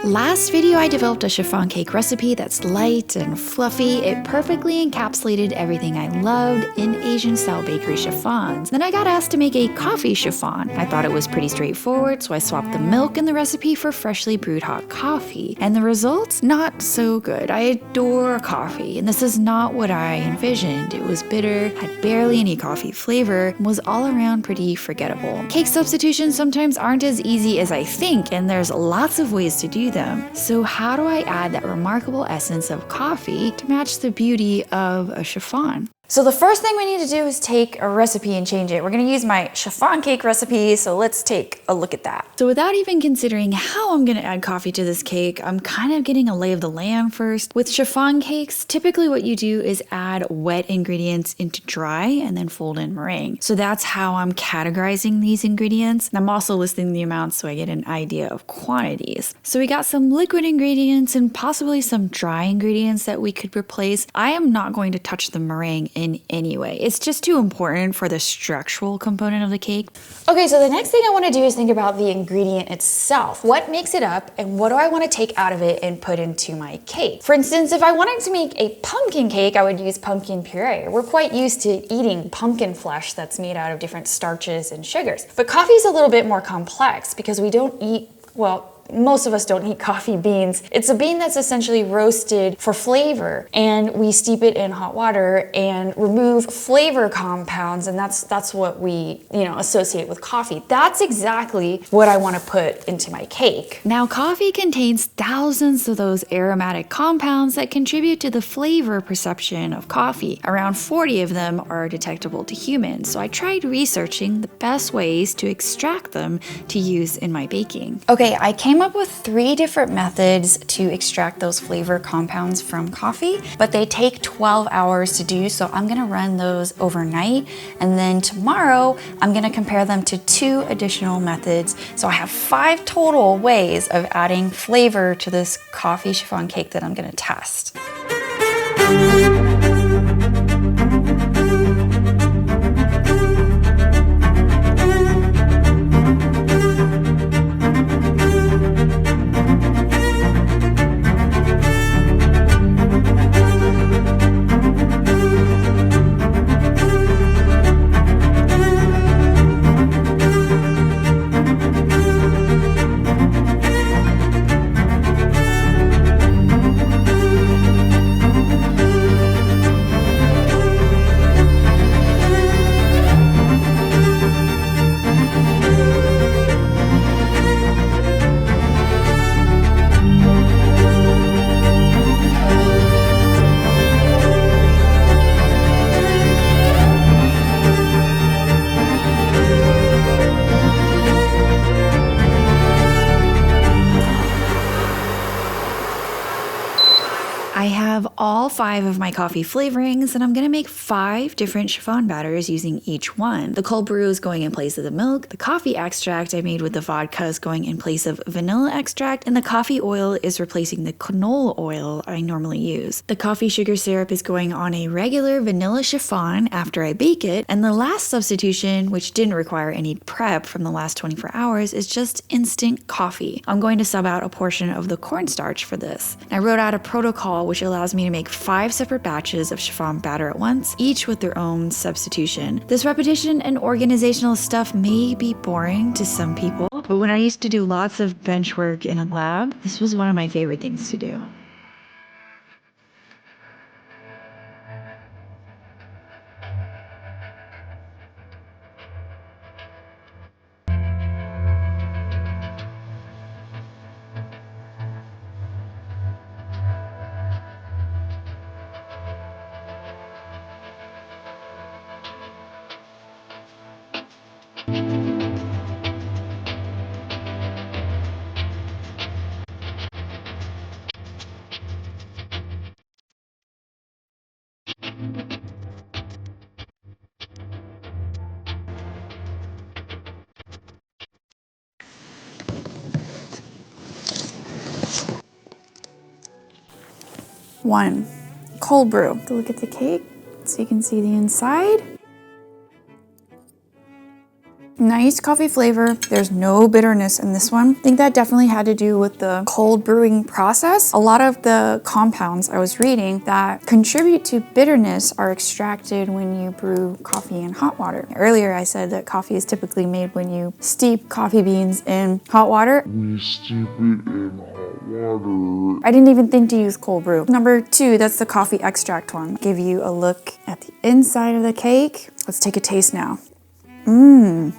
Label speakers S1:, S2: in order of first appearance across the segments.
S1: Last video I developed a chiffon cake recipe that's light and fluffy. It perfectly encapsulated everything I loved in Asian style bakery chiffons. Then I got asked to make a coffee chiffon. I thought it was pretty straightforward, so I swapped the milk in the recipe for freshly brewed hot coffee. And the results? Not so good. I adore coffee, and this is not what I envisioned. It was bitter, had barely any coffee flavor, and was all around pretty forgettable. Cake substitutions sometimes aren't as easy as I think, and there's lots of ways to do them. So how do I add that remarkable essence of coffee to match the beauty of a chiffon? So the first thing we need to do is take a recipe and change it. We're gonna use my chiffon cake recipe, so let's take a look at that. So without even considering how I'm gonna add coffee to this cake, I'm kind of getting a lay of the land first. With chiffon cakes, typically what you do is add wet ingredients into dry and then fold in meringue. So that's how I'm categorizing these ingredients. And I'm also listing the amounts so I get an idea of quantities. So we got some liquid ingredients and possibly some dry ingredients that we could replace. I am not going to touch the meringue in any way. It's just too important for the structural component of the cake. Okay, so the next thing I want to do is think about the ingredient itself. What makes it up and what do I want to take out of it and put into my cake? For instance, if I wanted to make a pumpkin cake, I would use pumpkin puree. We're quite used to eating pumpkin flesh that's made out of different starches and sugars. But coffee is a little bit more complex because we don't eat, well, most of us don't eat coffee beans. It's a bean that's essentially roasted for flavor, and we steep it in hot water and remove flavor compounds, and that's what we, associate with coffee. That's exactly what I want to put into my cake. Now, coffee contains thousands of those aromatic compounds that contribute to the flavor perception of coffee. Around 40 of them are detectable to humans, so I tried researching the best ways to extract them to use in my baking. Okay, I came up with 3 different methods to extract those flavor compounds from coffee, but they take 12 hours to do, so I'm gonna run those overnight, and then tomorrow I'm gonna compare them to 2 additional methods. So I have 5 total ways of adding flavor to this coffee chiffon cake that I'm gonna test. I have all 5 of my coffee flavorings, and I'm gonna make 5 different chiffon batters using each one. The cold brew is going in place of the milk, the coffee extract I made with the vodka is going in place of vanilla extract, and the coffee oil is replacing the canola oil I normally use. The coffee sugar syrup is going on a regular vanilla chiffon after I bake it, and the last substitution, which didn't require any prep from the last 24 hours, is just instant coffee. I'm going to sub out a portion of the cornstarch for this. I wrote out a protocol which allows me to make 5 separate batches of chiffon batter at once, each with their own substitution. This repetition and organizational stuff may be boring to some people, but when I used to do lots of bench work in a lab, this was one of my favorite things to do. One, cold brew. Look at the cake so you can see the inside. Nice coffee flavor. There's no bitterness in this one. I think that definitely had to do with the cold brewing process. A lot of the compounds I was reading that contribute to bitterness are extracted when you brew coffee in hot water. Earlier I said that coffee is typically made when you steep coffee beans in hot water.
S2: We steep it in hot water.
S1: I didn't even think to use cold brew. Number 2, that's the coffee extract one. Give you a look at the inside of the cake. Let's take a taste now.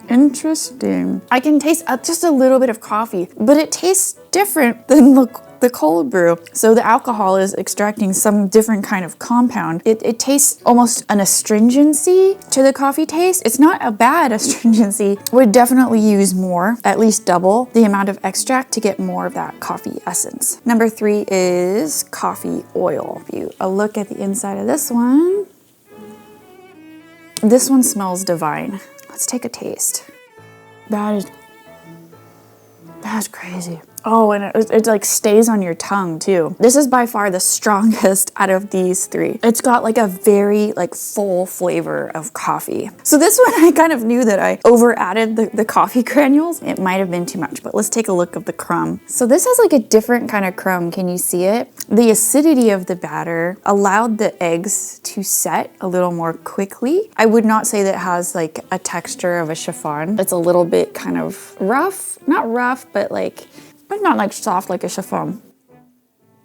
S1: Interesting. I can taste just a little bit of coffee, but it tastes different than the cold brew. So the alcohol is extracting some different kind of compound. It tastes almost an astringency to the coffee taste. It's not a bad astringency. Would definitely use more, at least double the amount of extract to get more of that coffee essence. Number 3 is coffee oil. A look at the inside of this one. This one smells divine. Let's take a taste. That is crazy. Oh, and it like stays on your tongue too. This is by far the strongest out of these 3. It's got like a very like full flavor of coffee. So this one I kind of knew that I over added the coffee granules. It might have been too much, but let's take a look at the crumb. So this has like a different kind of crumb. Can you see it? The acidity of the batter allowed the eggs to set a little more quickly. I would not say that it has like a texture of a chiffon. It's a little bit kind of rough, not rough, but not like soft like a chiffon.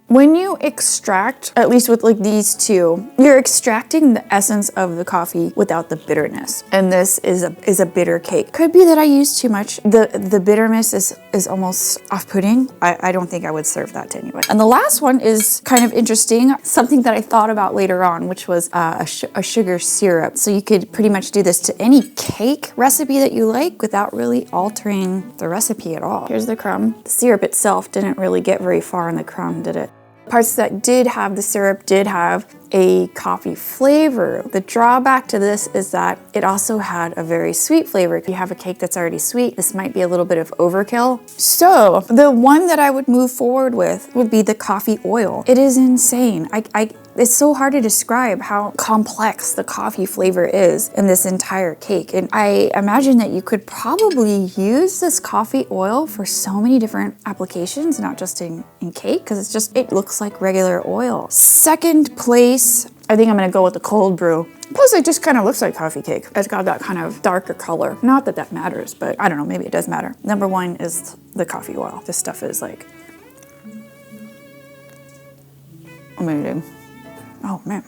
S1: When you extract, at least with like these 2, you're extracting the essence of the coffee without the bitterness. And this is a bitter cake. Could be that I use too much. The bitterness is almost off-putting. I don't think I would serve that to anyone. And the last one is kind of interesting, something that I thought about later on, which was a sugar syrup. So you could pretty much do this to any cake recipe that you like without really altering the recipe at all. Here's the crumb. The syrup itself didn't really get very far in the crumb, did it? Parts that did have the syrup did have a coffee flavor. The drawback to this is that it also had a very sweet flavor. If you have a cake that's already sweet, this might be a little bit of overkill. So the one that I would move forward with would be the coffee oil. It is insane. It's so hard to describe how complex the coffee flavor is in this entire cake. And I imagine that you could probably use this coffee oil for so many different applications, not just in cake, because it looks like regular oil. Second place, I think I'm gonna go with the cold brew. Plus it just kind of looks like coffee cake. It's got that kind of darker color. Not that that matters, but I don't know, maybe it does matter. Number 1 is the coffee oil. This stuff is like amazing. Oh man.